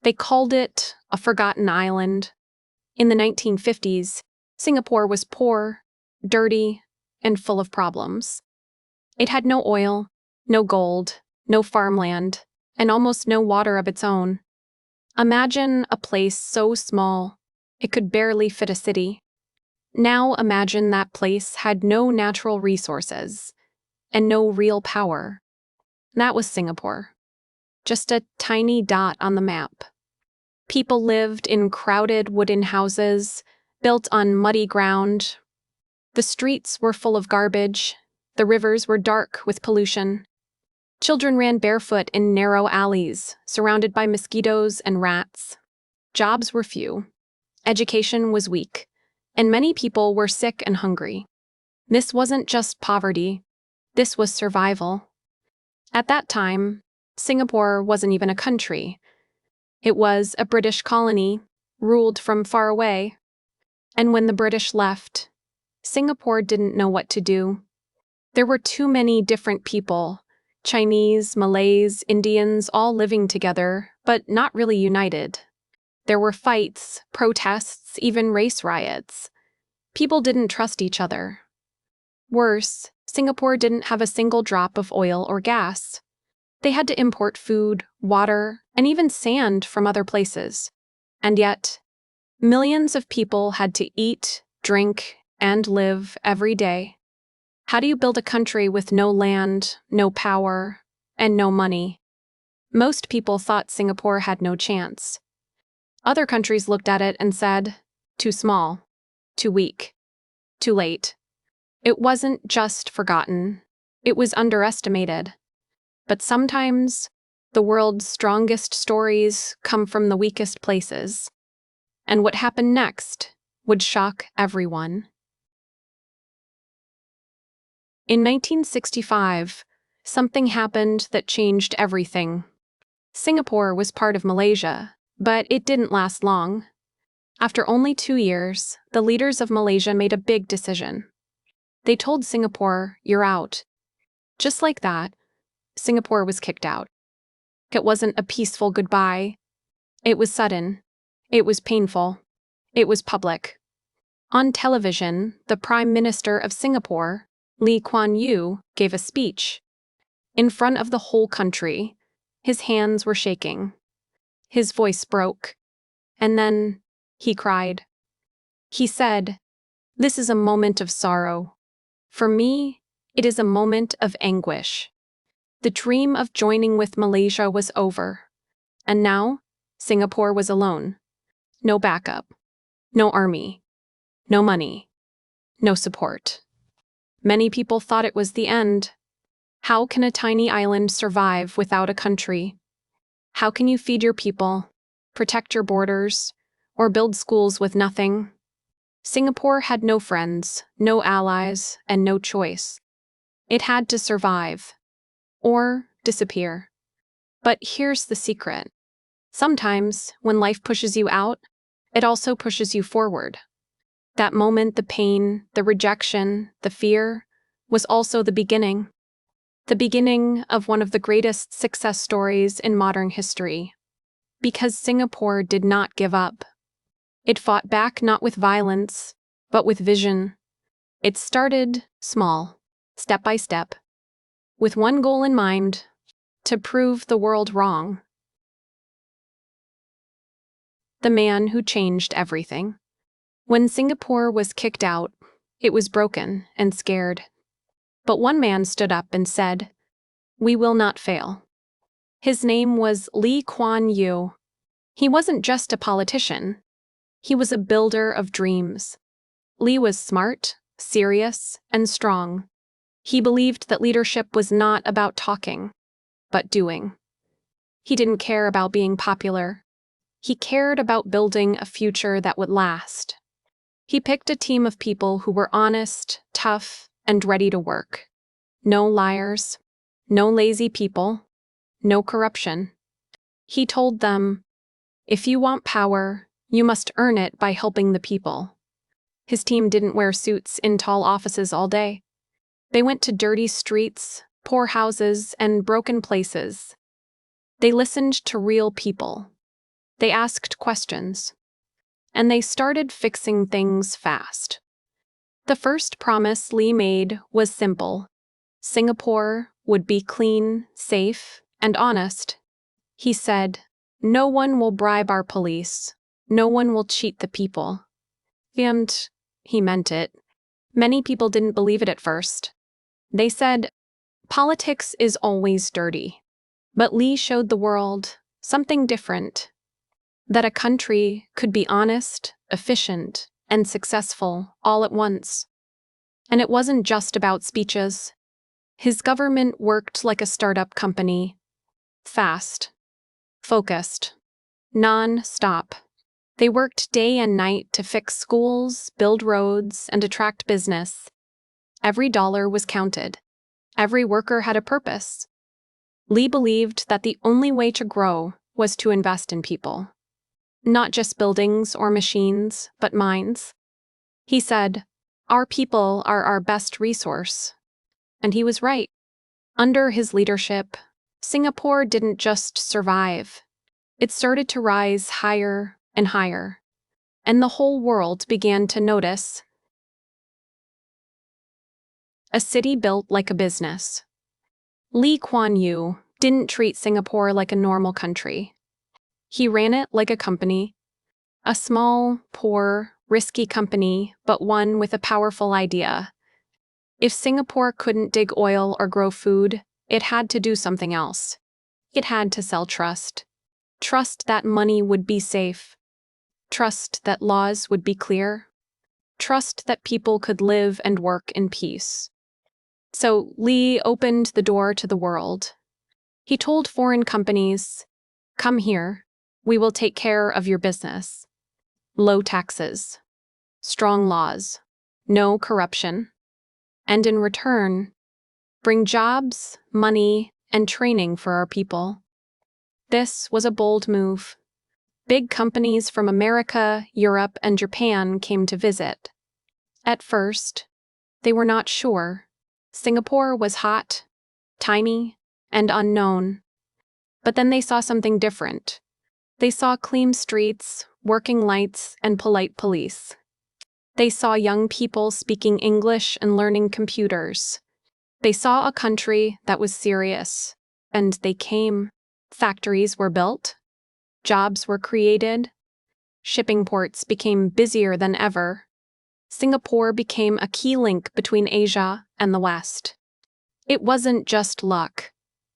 They called it a forgotten island. In the 1950s, Singapore was poor, dirty, and full of problems. It had no oil, no gold, no farmland, and almost no water of its own. Imagine a place so small, it could barely fit a city. Now imagine that place had no natural resources and no real power. That was Singapore. Just a tiny dot on the map. People lived in crowded wooden houses, built on muddy ground. The streets were full of garbage. The rivers were dark with pollution. Children ran barefoot in narrow alleys, surrounded by mosquitoes and rats. Jobs were few. Education was weak, and many people were sick and hungry. This wasn't just poverty. This was survival. At that time, Singapore wasn't even a country. It was a British colony, ruled from far away. And when the British left, Singapore didn't know what to do. There were too many different people, Chinese, Malays, Indians, all living together, but not really united. There were fights, protests, even race riots. People didn't trust each other. Worse, Singapore didn't have a single drop of oil or gas. They had to import food, water, and even sand from other places. And yet, millions of people had to eat, drink, and live every day. How do you build a country with no land, no power, and no money? Most people thought Singapore had no chance. Other countries looked at it and said, too small, too weak, too late. It wasn't just forgotten, it was underestimated. But sometimes, the world's strongest stories come from the weakest places. And what happened next would shock everyone. In 1965, something happened that changed everything. Singapore was part of Malaysia, but it didn't last long. After only 2 years, the leaders of Malaysia made a big decision. They told Singapore, "You're out." Just like that, Singapore was kicked out. It wasn't a peaceful goodbye. It was sudden. It was painful. It was public. On television, the Prime Minister of Singapore, Lee Kuan Yew, gave a speech. In front of the whole country, his hands were shaking. His voice broke. And then, he cried. He said, "This is a moment of sorrow. For me, it is a moment of anguish. The dream of joining with Malaysia was over. And now, Singapore was alone. No backup. No army. No money. No support." Many people thought it was the end. How can a tiny island survive without a country? How can you feed your people, protect your borders, or build schools with nothing? Singapore had no friends, no allies, and no choice. It had to survive. Or disappear. But here's the secret. Sometimes, when life pushes you out, it also pushes you forward. That moment, the pain, the rejection, the fear, was also the beginning. The beginning of one of the greatest success stories in modern history. Because Singapore did not give up. It fought back not with violence, but with vision. It started small, step by step, with one goal in mind: to prove the world wrong. The man who changed everything. When Singapore was kicked out, it was broken and scared. But one man stood up and said, "We will not fail." His name was Lee Kuan Yew. He wasn't just a politician. He was a builder of dreams. Lee was smart, serious, and strong. He believed that leadership was not about talking, but doing. He didn't care about being popular. He cared about building a future that would last. He picked a team of people who were honest, tough, and ready to work. No liars, no lazy people, no corruption. He told them, "If you want power, you must earn it by helping the people." His team didn't wear suits in tall offices all day. They went to dirty streets, poor houses, and broken places. They listened to real people. They asked questions, and they started fixing things fast. The first promise Lee made was simple. Singapore would be clean, safe, and honest. He said, "No one will bribe our police. No one will cheat the people." And he meant it. Many people didn't believe it at first. They said, "Politics is always dirty." But Lee showed the world something different, that a country could be honest, efficient, and successful all at once. And it wasn't just about speeches. His government worked like a startup company, fast, focused, non-stop. They worked day and night to fix schools, build roads, and attract business. Every dollar was counted. Every worker had a purpose. Lee believed that the only way to grow was to invest in people. Not just buildings or machines, but minds. He said, "Our people are our best resource." And he was right. Under his leadership, Singapore didn't just survive. It started to rise higher and higher. And the whole world began to notice. A city built like a business. Lee Kuan Yew didn't treat Singapore like a normal country. He ran it like a company. A small, poor, risky company, but one with a powerful idea. If Singapore couldn't dig oil or grow food, it had to do something else. It had to sell trust. Trust that money would be safe. Trust that laws would be clear. Trust that people could live and work in peace. So Lee opened the door to the world. He told foreign companies, "Come here. We will take care of your business." Low taxes, strong laws, no corruption. And in return, bring jobs, money, and training for our people. This was a bold move. Big companies from America, Europe, and Japan came to visit. At first, they were not sure. Singapore was hot, tiny, and unknown. But then they saw something different. They saw clean streets, working lights, and polite police. They saw young people speaking English and learning computers. They saw a country that was serious, and they came. Factories were built, jobs were created, shipping ports became busier than ever. Singapore became a key link between Asia and the West. It wasn't just luck,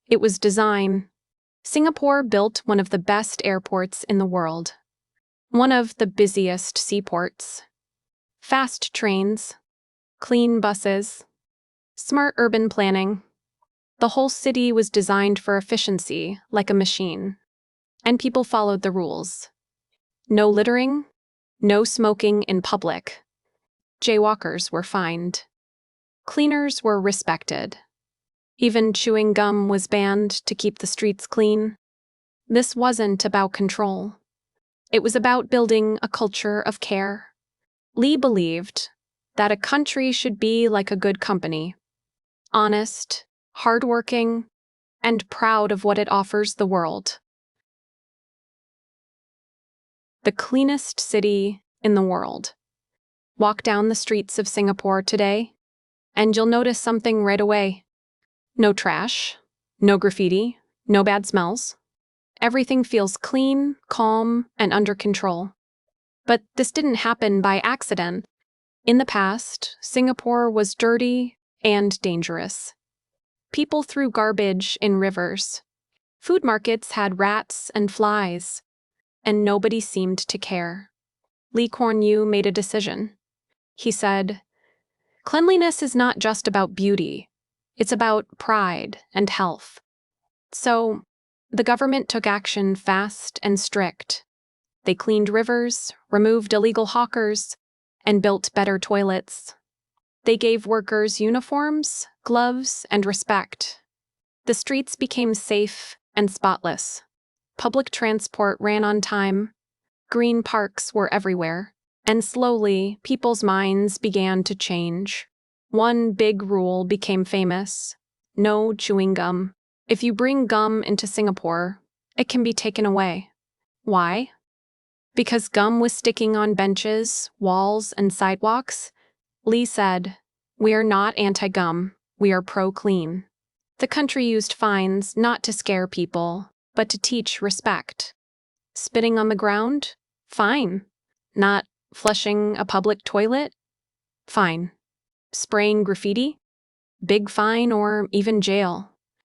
it was design. Singapore built one of the best airports in the world, one of the busiest seaports. Fast trains, clean buses, smart urban planning. The whole city was designed for efficiency, like a machine. And people followed the rules. No littering, no smoking in public. Jaywalkers were fined. Cleaners were respected. Even chewing gum was banned to keep the streets clean. This wasn't about control. It was about building a culture of care. Lee believed that a country should be like a good company, honest, hardworking, and proud of what it offers the world. The cleanest city in the world. Walk down the streets of Singapore today, and you'll notice something right away. No trash, no graffiti, no bad smells. Everything feels clean, calm, and under control. But this didn't happen by accident. In the past, Singapore was dirty and dangerous. People threw garbage in rivers. Food markets had rats and flies, and nobody seemed to care. Lee Kuan Yew made a decision. He said, "Cleanliness is not just about beauty. It's about pride and health." So, the government took action fast and strict. They cleaned rivers, removed illegal hawkers, and built better toilets. They gave workers uniforms, gloves, and respect. The streets became safe and spotless. Public transport ran on time. Green parks were everywhere. And slowly, people's minds began to change. One big rule became famous: no chewing gum. If you bring gum into Singapore, it can be taken away. Why? Because gum was sticking on benches, walls, and sidewalks? Lee said, "We are not anti-gum, we are pro-clean." The country used fines not to scare people, but to teach respect. Spitting on the ground? Fine. Not flushing a public toilet? Fine. Spraying graffiti? Big fine or even jail.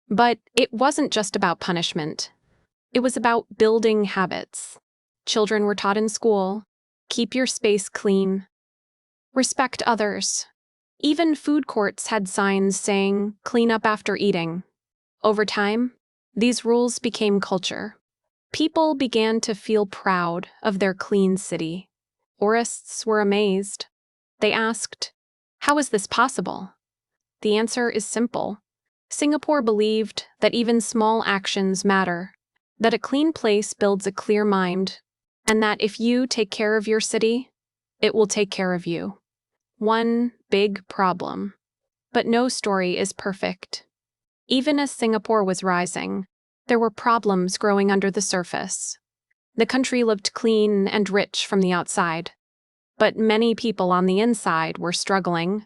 But it wasn't just about punishment. It was about building habits. Children were taught in school, keep your space clean, respect others. Even food courts had signs saying, clean up after eating. Over time, these rules became culture. People began to feel proud of their clean city. Tourists were amazed. They asked, how is this possible? The answer is simple. Singapore believed that even small actions matter, that a clean place builds a clear mind, and that if you take care of your city, it will take care of you. One big problem. But no story is perfect. Even as Singapore was rising, there were problems growing under the surface. The country looked clean and rich from the outside, but many people on the inside were struggling.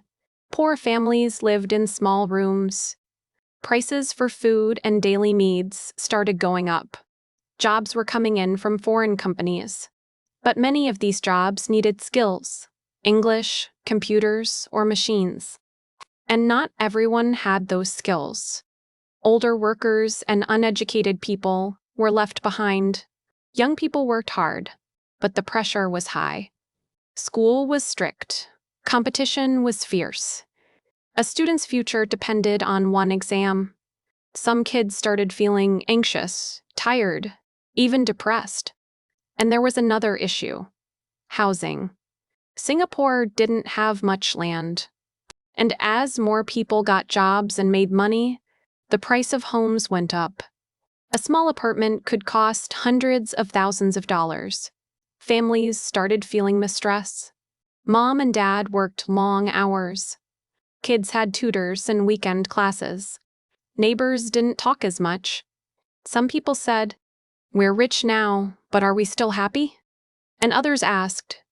Poor families lived in small rooms. Prices for food and daily needs started going up. Jobs were coming in from foreign companies, but many of these jobs needed skills: English, computers, or machines. And not everyone had those skills. Older workers and uneducated people were left behind. Young people worked hard, but the pressure was high. School was strict. Competition was fierce. A student's future depended on one exam. Some kids started feeling anxious, tired, even depressed. And there was another issue: housing. Singapore didn't have much land. And as more people got jobs and made money, the price of homes went up. A small apartment could cost hundreds of thousands of dollars. Families started feeling the stress. Mom and dad worked long hours. Kids had tutors and weekend classes. Neighbors didn't talk as much. Some people said, "We're rich now, but are we still happy?" And others asked,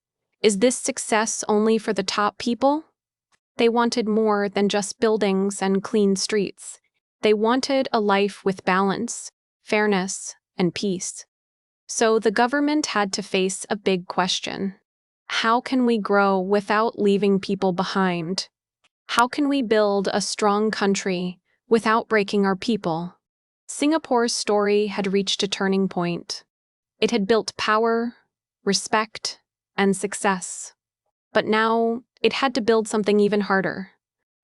"Is this success only for the top people?" They wanted more than just buildings and clean streets. They wanted a life with balance, fairness, and peace. So the government had to face a big question. How can we grow without leaving people behind? How can we build a strong country without breaking our people? Singapore's story had reached a turning point. It had built power, respect, and success. But now it had to build something even harder: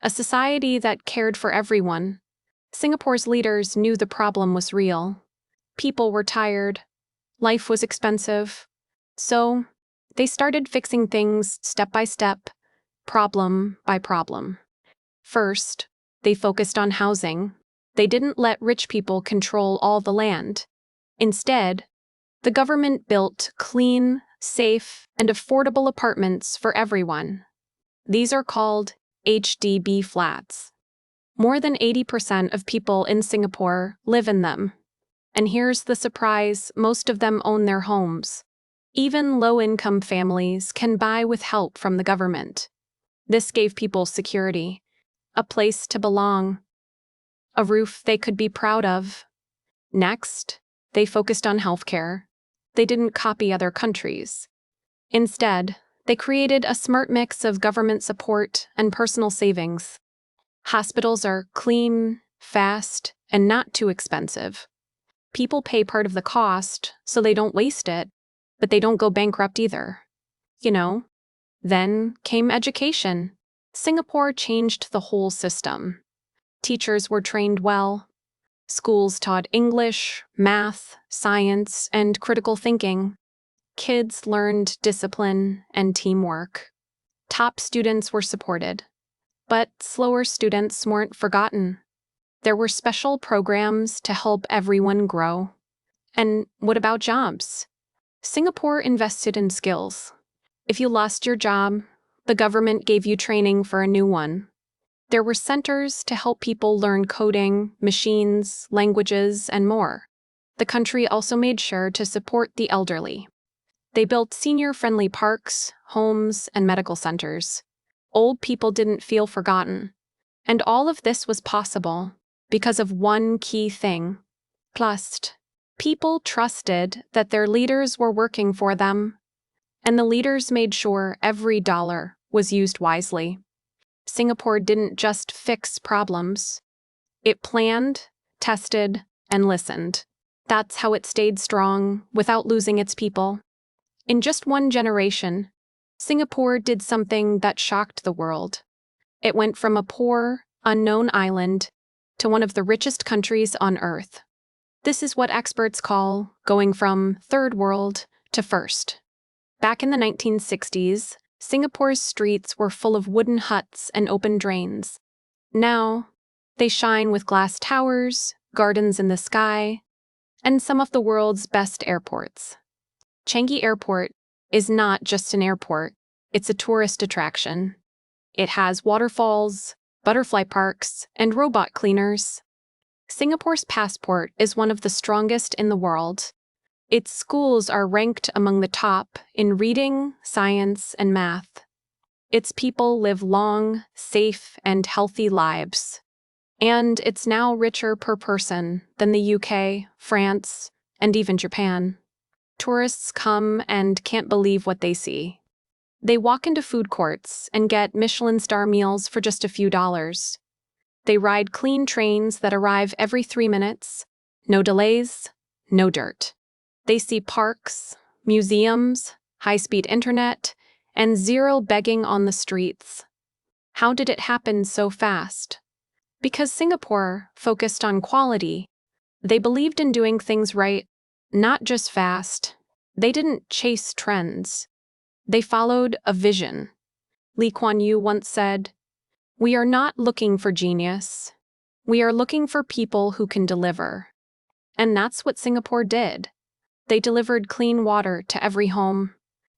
a society that cared for everyone. Singapore's leaders knew the problem was real. People were tired. Life was expensive. So they started fixing things step by step, problem by problem. First, they focused on housing. They didn't let rich people control all the land. Instead, the government built clean, safe, and affordable apartments for everyone. These are called HDB flats. More than 80% of people in Singapore live in them. And here's the surprise: most of them own their homes. Even low-income families can buy with help from the government. This gave people security, a place to belong, a roof they could be proud of. Next, they focused on healthcare. They didn't copy other countries. Instead, they created a smart mix of government support and personal savings. Hospitals are clean, fast, and not too expensive. People pay part of the cost, so they don't waste it, but they don't go bankrupt either. Then came education. Singapore changed the whole system. Teachers were trained well. Schools taught English, math, science, and critical thinking. Kids learned discipline and teamwork. Top students were supported, but slower students weren't forgotten. There were special programs to help everyone grow. And what about jobs? Singapore invested in skills. If you lost your job, the government gave you training for a new one. There were centers to help people learn coding, machines, languages, and more. The country also made sure to support the elderly. They built senior-friendly parks, homes, and medical centers. Old people didn't feel forgotten. And all of this was possible because of one key thing: trust. People trusted that their leaders were working for them, and the leaders made sure every dollar was used wisely. Singapore didn't just fix problems. It planned, tested, and listened. That's how it stayed strong without losing its people. In just one generation, Singapore did something that shocked the world. It went from a poor, unknown island to one of the richest countries on Earth. This is what experts call going from third world to first. Back in the 1960s, Singapore's streets were full of wooden huts and open drains. Now, they shine with glass towers, gardens in the sky, and some of the world's best airports. Changi Airport is not just an airport, it's a tourist attraction. It has waterfalls, butterfly parks, and robot cleaners. Singapore's passport is one of the strongest in the world. Its schools are ranked among the top in reading, science, and math. Its people live long, safe, and healthy lives. And it's now richer per person than the UK, France, and even Japan. Tourists come and can't believe what they see. They walk into food courts and get Michelin star meals for just a few dollars. They ride clean trains that arrive every 3 minutes. No delays, no dirt. They see parks, museums, high-speed internet, and zero begging on the streets. How did it happen so fast? Because Singapore focused on quality. They believed in doing things right, not just fast. They didn't chase trends. They followed a vision. Lee Kuan Yew once said, "We are not looking for genius. We are looking for people who can deliver." And that's what Singapore did. They delivered clean water to every home.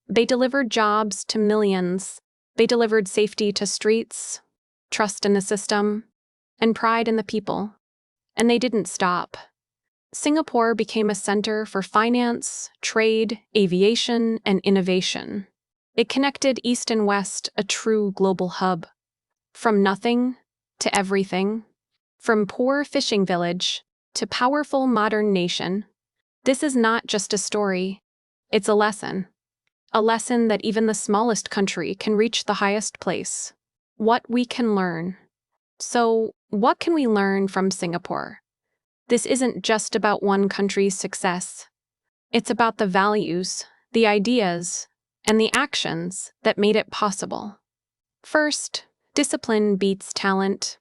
They delivered jobs to millions. They delivered safety to streets, trust in the system, and pride in the people. And they didn't stop. Singapore became a center for finance, trade, aviation, and innovation. It connected East and West, a true global hub. From nothing to everything. From poor fishing village to powerful modern nation. This is not just a story, it's a lesson. A lesson that even the smallest country can reach the highest place. What we can learn. So, what can we learn from Singapore? This isn't just about one country's success. It's about the values, the ideas, and the actions that made it possible. First, discipline beats talent.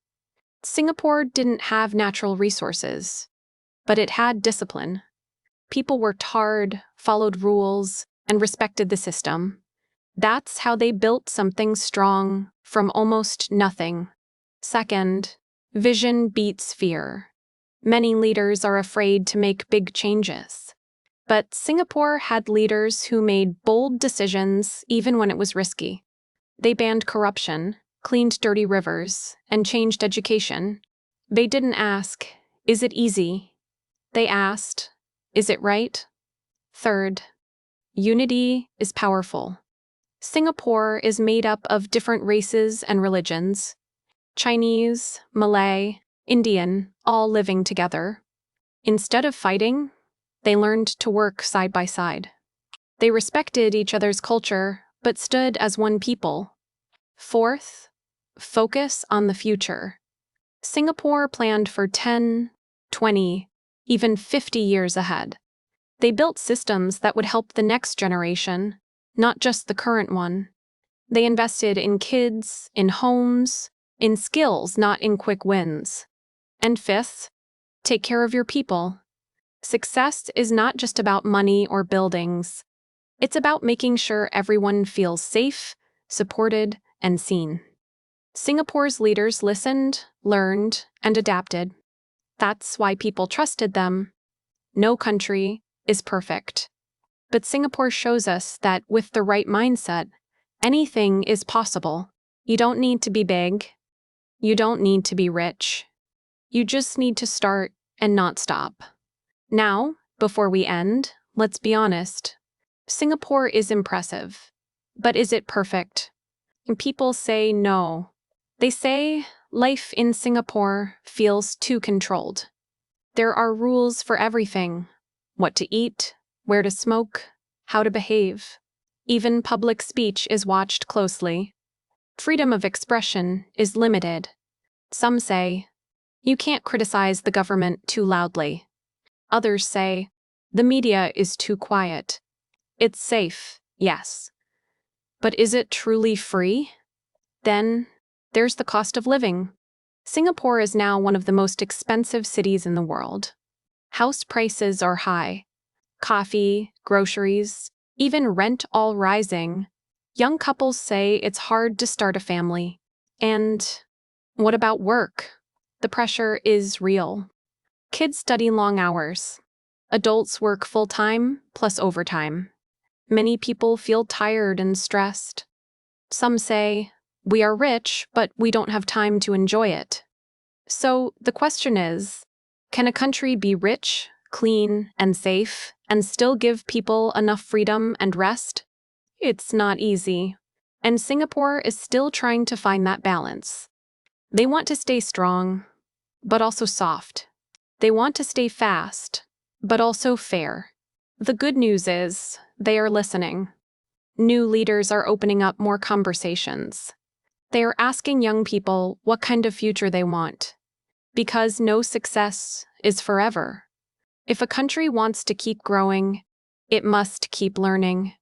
Singapore didn't have natural resources, but it had discipline. People worked hard, followed rules, and respected the system. That's how they built something strong from almost nothing. Second, vision beats fear. Many leaders are afraid to make big changes. But Singapore had leaders who made bold decisions even when it was risky. They banned corruption, cleaned dirty rivers, and changed education. They didn't ask, "Is it easy?" They asked, "Is it right?" Third, unity is powerful. Singapore is made up of different races and religions. Chinese, Malay, Indian, all living together. Instead of fighting, they learned to work side by side. They respected each other's culture, but stood as one people. Fourth, focus on the future. Singapore planned for 10, 20, even 50 years ahead. They built systems that would help the next generation, not just the current one. They invested in kids, in homes, in skills, not in quick wins. And fifth, take care of your people. Success is not just about money or buildings. It's about making sure everyone feels safe, supported, and seen. Singapore's leaders listened, learned, and adapted. That's why people trusted them. No country is perfect. But Singapore shows us that with the right mindset, anything is possible. You don't need to be big. You don't need to be rich. You just need to start and not stop. Now, Before we end, let's be honest. Singapore is impressive. But is it perfect? And people say no. They say life in Singapore feels too controlled. There are rules for everything: what to eat, where to smoke, how to behave. Even public speech is watched closely. Freedom of expression is limited. Some say, you can't criticize the government too loudly. Others say, the media is too quiet. It's safe, yes. But is it truly free? Then, there's the cost of living. Singapore is now one of the most expensive cities in the world. House prices are high. Coffee, groceries, even rent all rising. Young couples say it's hard to start a family. And what about work? The pressure is real. Kids study long hours. Adults work full-time plus overtime. Many people feel tired and stressed. Some say, we are rich, but we don't have time to enjoy it. So the question is, can a country be rich, clean, and safe, and still give people enough freedom and rest? It's not easy. And Singapore is still trying to find that balance. They want to stay strong, but also soft. They want to stay fast, but also fair. The good news is, they are listening. New leaders are opening up more conversations. They are asking young people what kind of future they want. Because no success is forever. If a country wants to keep growing, it must keep learning.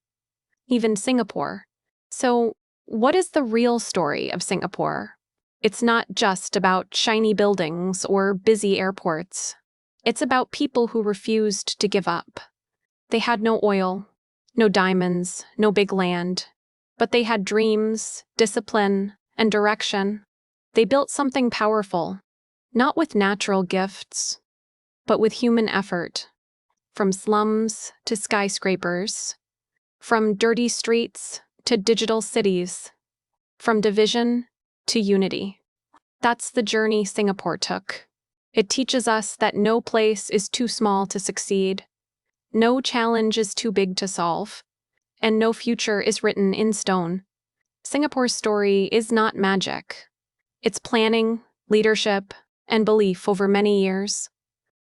Even Singapore. So, what is the real story of Singapore? It's not just about shiny buildings or busy airports. It's about people who refused to give up. They had no oil, no diamonds, no big land. But they had dreams, discipline, and direction. They built something powerful. Not with natural gifts, but with human effort. From slums to skyscrapers. From dirty streets to digital cities. From division to unity. That's the journey Singapore took. It teaches us that no place is too small to succeed. No challenge is too big to solve. And no future is written in stone. Singapore's story is not magic. It's planning, leadership, and belief over many years.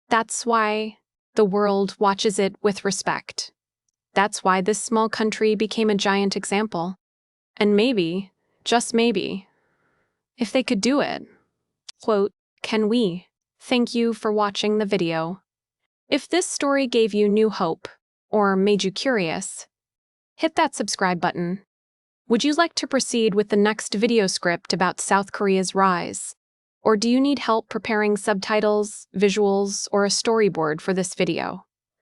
That's why the world watches it with respect. That's why this small country became a giant example. And maybe, just maybe, if they could do it, quote, can we? Thank you for watching the video. If this story gave you new hope, or made you curious, hit that subscribe button. Would you like to proceed with the next video script about South Korea's rise? Or do you need help preparing subtitles, visuals, or a storyboard for this video?